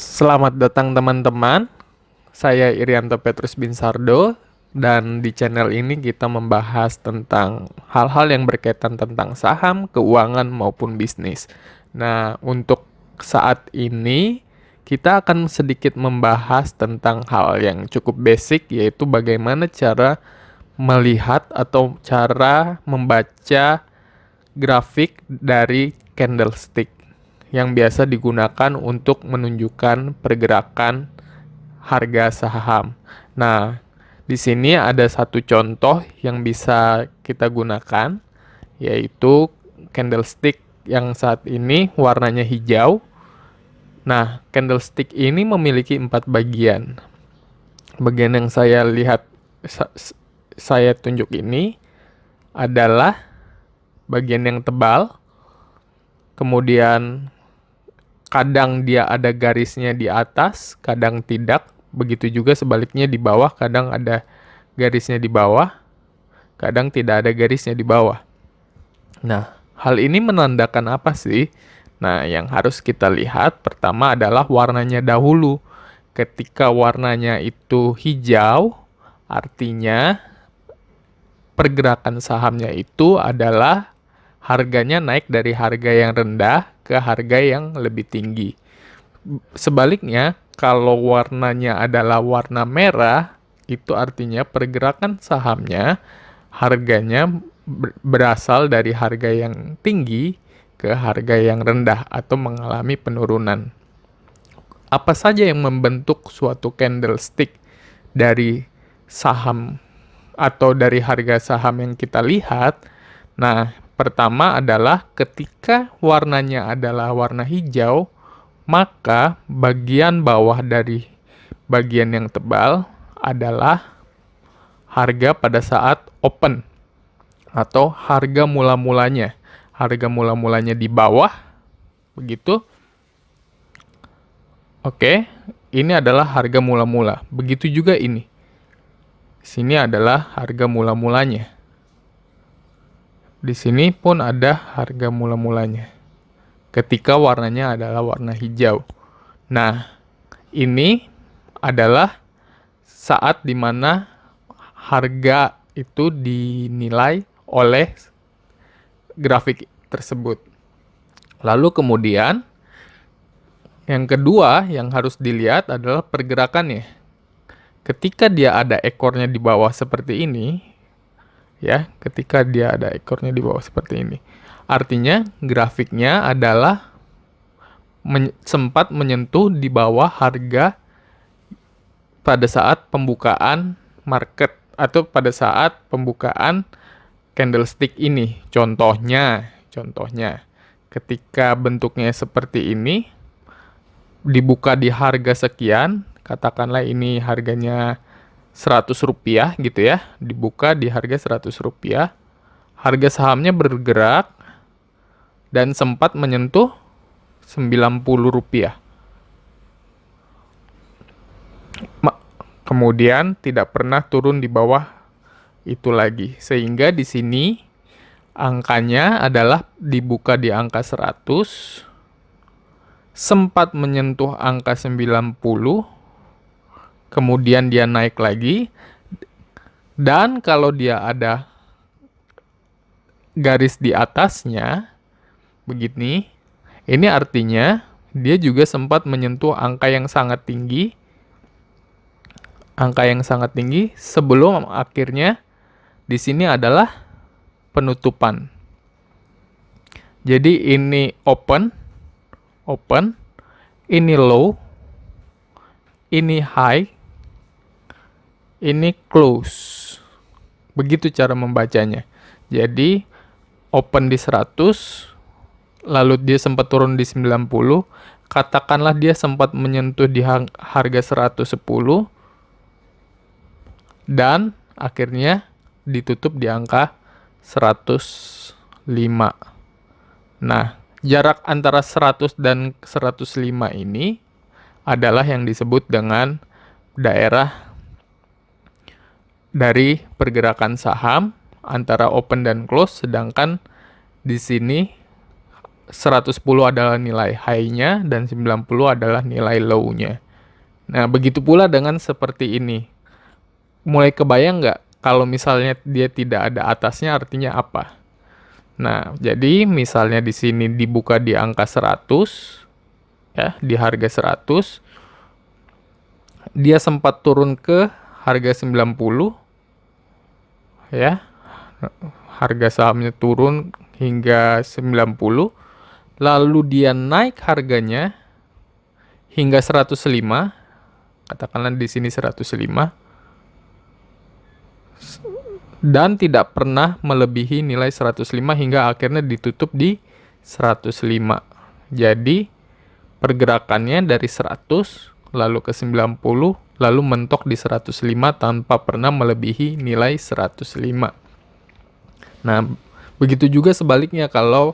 Selamat datang teman-teman, saya Irianto Petrus Binsardo dan di channel ini kita membahas tentang hal-hal yang berkaitan tentang saham, keuangan maupun bisnis. Nah, untuk saat ini kita akan sedikit membahas tentang hal yang cukup basic, yaitu bagaimana cara melihat atau cara membaca grafik dari candlestick yang biasa digunakan untuk menunjukkan pergerakan harga saham. Nah, di sini ada satu contoh yang bisa kita gunakan, yaitu candlestick yang saat ini warnanya hijau. Nah, candlestick ini memiliki 4 bagian. Bagian yang saya lihat, saya tunjuk ini adalah bagian yang tebal, kemudian kadang dia ada garisnya di atas, kadang tidak. Begitu juga sebaliknya di bawah, kadang ada garisnya di bawah, kadang tidak ada garisnya di bawah. Nah, hal ini menandakan apa sih? Nah, yang harus kita lihat pertama adalah warnanya dahulu. Ketika warnanya itu hijau, artinya pergerakan sahamnya itu adalah harganya naik dari harga yang rendah ke harga yang lebih tinggi. Sebaliknya, kalau warnanya adalah warna merah, itu artinya pergerakan sahamnya harganya berasal dari harga yang tinggi ke harga yang rendah atau mengalami penurunan. Apa saja yang membentuk suatu candlestick dari saham atau dari harga saham yang kita lihat? Nah, pertama adalah ketika warnanya adalah warna hijau, maka bagian bawah dari bagian yang tebal adalah harga pada saat open atau harga mula-mulanya. Harga mula-mulanya di bawah, begitu. Oke, ini adalah harga mula-mula. Begitu juga ini. Sini adalah harga mula-mulanya. Di sini pun ada harga mula-mulanya. Ketika warnanya adalah warna hijau. Nah, ini adalah saat dimana harga itu dinilai oleh grafik tersebut. Lalu kemudian, yang kedua yang harus dilihat adalah pergerakannya. Ketika dia ada ekornya di bawah seperti ini, ya, ketika dia ada ekornya di bawah seperti ini, artinya grafiknya adalah sempat menyentuh di bawah harga pada saat pembukaan market atau pada saat pembukaan candlestick ini. Contohnya, ketika bentuknya seperti ini, dibuka di harga sekian, katakanlah ini harganya Rp100 gitu ya, dibuka di harga Rp100, harga sahamnya bergerak dan sempat menyentuh Rp90. Kemudian tidak pernah turun di bawah itu lagi. Sehingga di sini angkanya adalah dibuka di angka 100, sempat menyentuh angka 90, kemudian dia naik lagi, dan kalau dia ada garis di atasnya, begini, ini artinya dia juga sempat menyentuh angka yang sangat tinggi, sebelum akhirnya di sini adalah penutupan. Jadi ini open, ini low, ini high, ini close. Begitu cara membacanya. Jadi open di 100, lalu dia sempat turun di 90, katakanlah dia sempat menyentuh di harga 110, dan akhirnya ditutup di angka 105. Nah, jarak antara 100 dan 105 ini adalah yang disebut dengan daerah dari pergerakan saham antara open dan close, sedangkan di sini 110 adalah nilai high-nya dan 90 adalah nilai low-nya. Nah, begitu pula dengan seperti ini. Mulai kebayang nggak kalau misalnya dia tidak ada atasnya artinya apa? Nah, jadi misalnya di sini dibuka di angka 100, ya, di harga 100, dia sempat turun ke harga 90, ya. Harga sahamnya turun hingga 90, lalu dia naik harganya hingga 105, katakanlah di sini 105, dan tidak pernah melebihi nilai 105 hingga akhirnya ditutup di 105. Jadi pergerakannya dari 100 lalu ke 90 lalu mentok di 105 tanpa pernah melebihi nilai 105. Nah, begitu juga sebaliknya kalau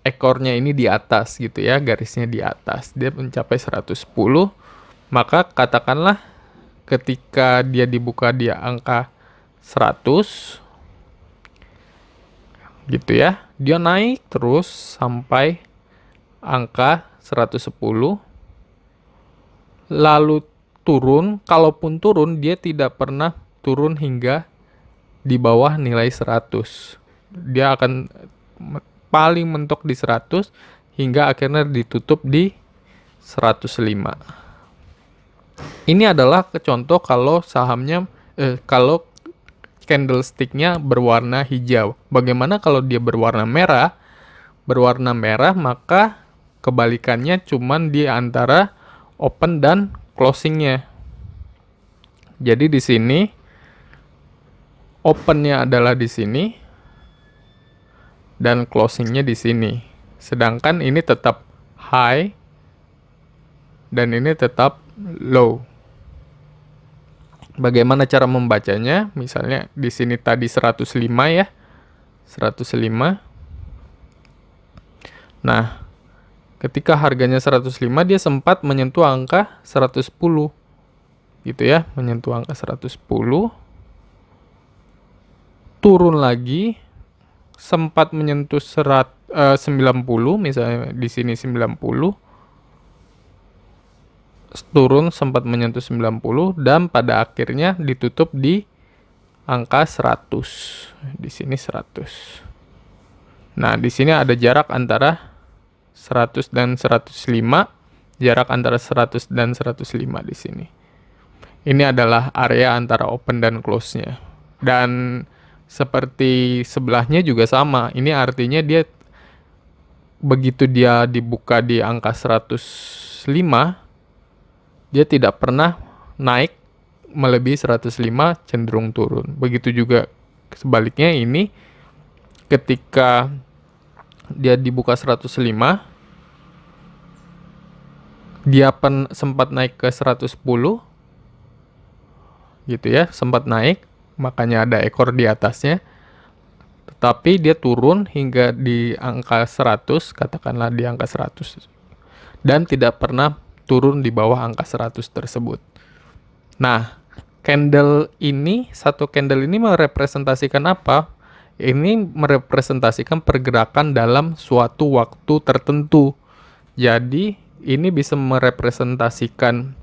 ekornya ini di atas gitu ya, garisnya di atas, dia mencapai 110, maka katakanlah ketika dia dibuka di angka 100 gitu ya, dia naik terus sampai angka 110, lalu turun. Kalaupun turun, dia tidak pernah turun hingga di bawah nilai 100. Dia akan paling mentok di 100 hingga akhirnya ditutup di 105. Ini adalah contoh kalau sahamnya kalau candlestick-nya berwarna hijau. Bagaimana kalau dia berwarna merah? Berwarna merah maka kebalikannya cuman di antara open dan closing-nya. Jadi di sini open-nya adalah di sini dan closing-nya di sini. Sedangkan ini tetap high dan ini tetap low. Bagaimana cara membacanya? Misalnya di sini tadi 105 ya. 105. Nah, ketika harganya 105 dia sempat menyentuh angka 110. Gitu ya, menyentuh angka 110. Turun lagi sempat menyentuh 90, misalnya di sini 90. Turun sempat menyentuh 90 dan pada akhirnya ditutup di angka 100. Di sini 100. Nah, di sini ada jarak antara 100 dan 105, jarak antara 100 dan 105 di sini. Ini adalah area antara open dan close-nya. Dan seperti sebelahnya juga sama. Ini artinya dia begitu dia dibuka di angka 105, dia tidak pernah naik melebihi 105, cenderung turun. Begitu juga sebaliknya ini ketika dia dibuka 105, dia sempat naik ke 110 gitu ya, sempat naik, makanya ada ekor di atasnya. Tetapi dia turun hingga di angka 100, katakanlah di angka 100. Dan tidak pernah turun di bawah angka 100 tersebut. Nah, satu candle ini merepresentasikan apa? Ini merepresentasikan pergerakan dalam suatu waktu tertentu. Jadi, ini bisa merepresentasikan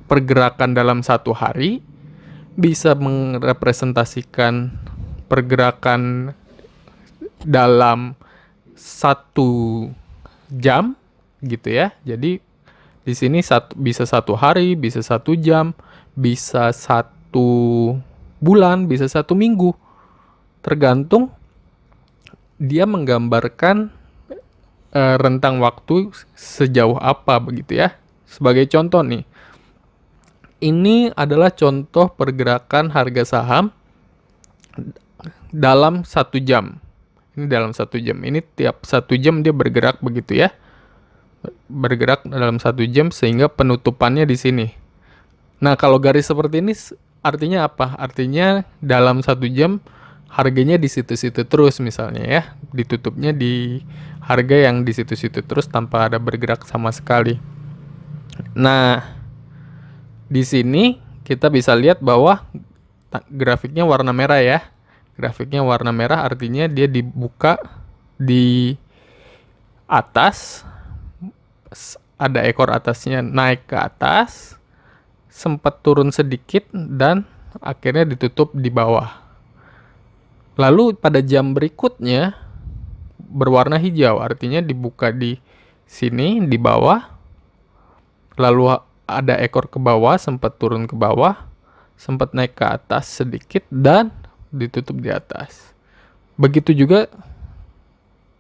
pergerakan dalam satu hari, bisa merepresentasikan pergerakan dalam 1 jam gitu ya. Jadi di sini bisa 1 hari, bisa 1 jam, bisa 1 bulan, bisa 1 minggu. Tergantung dia menggambarkan rentang waktu sejauh apa begitu ya. Sebagai contoh nih, ini adalah contoh pergerakan harga saham dalam 1 jam. Ini dalam 1 jam. Ini tiap 1 jam dia bergerak begitu ya. Bergerak dalam 1 jam sehingga penutupannya di sini. Nah, kalau garis seperti ini artinya apa? Artinya dalam 1 jam harganya di situ-situ terus misalnya ya. Ditutupnya di harga yang di situ-situ terus tanpa ada bergerak sama sekali. Nah, di sini kita bisa lihat bahwa grafiknya warna merah ya. Grafiknya warna merah artinya dia dibuka di atas, ada ekor atasnya naik ke atas, sempat turun sedikit, dan akhirnya ditutup di bawah. Lalu pada jam berikutnya berwarna hijau, artinya dibuka di sini di bawah, lalu ada ekor ke bawah, sempat turun ke bawah, sempat naik ke atas sedikit, dan ditutup di atas. Begitu juga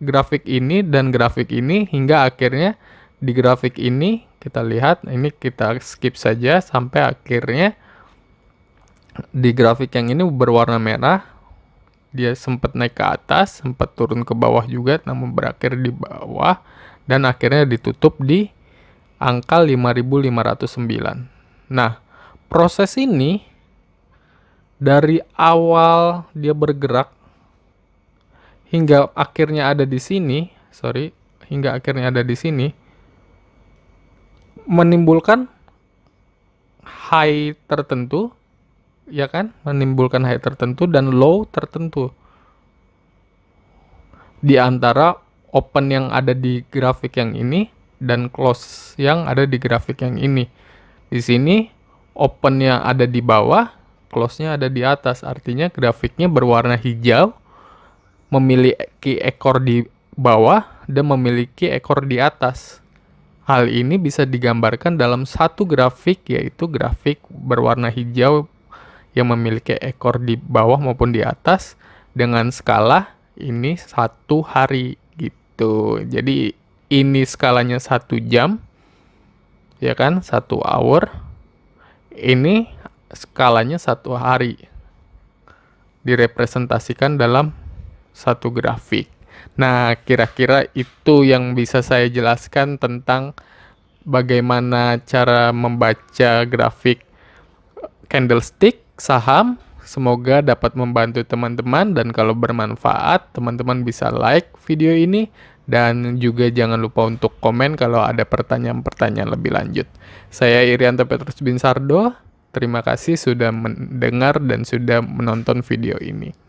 grafik ini dan grafik ini, hingga akhirnya di grafik ini kita lihat, ini kita skip saja sampai akhirnya di grafik yang ini berwarna merah, dia sempat naik ke atas, sempat turun ke bawah juga, namun berakhir di bawah, dan akhirnya ditutup di angka 5.509. Nah, proses ini dari awal dia bergerak hingga akhirnya ada di sini, menimbulkan high tertentu, ya kan? Menimbulkan high tertentu dan low tertentu. Di antara open yang ada di grafik yang ini dan close yang ada di grafik yang ini. Di sini opennya ada di bawah, close-nya ada di atas. Artinya grafiknya berwarna hijau, memiliki ekor di bawah dan memiliki ekor di atas. Hal ini bisa digambarkan dalam satu grafik, yaitu grafik berwarna hijau yang memiliki ekor di bawah maupun di atas dengan skala ini 1 hari gitu. Jadi ini skalanya 1 jam, ya kan, 1 hour. Ini skalanya 1 hari, direpresentasikan dalam satu grafik. Nah, kira-kira itu yang bisa saya jelaskan tentang bagaimana cara membaca grafik candlestick saham. Semoga dapat membantu teman-teman, dan kalau bermanfaat, teman-teman bisa like video ini, dan juga jangan lupa untuk komen kalau ada pertanyaan-pertanyaan lebih lanjut. Saya Irianto Petrus Binsardo, terima kasih sudah mendengar dan sudah menonton video ini.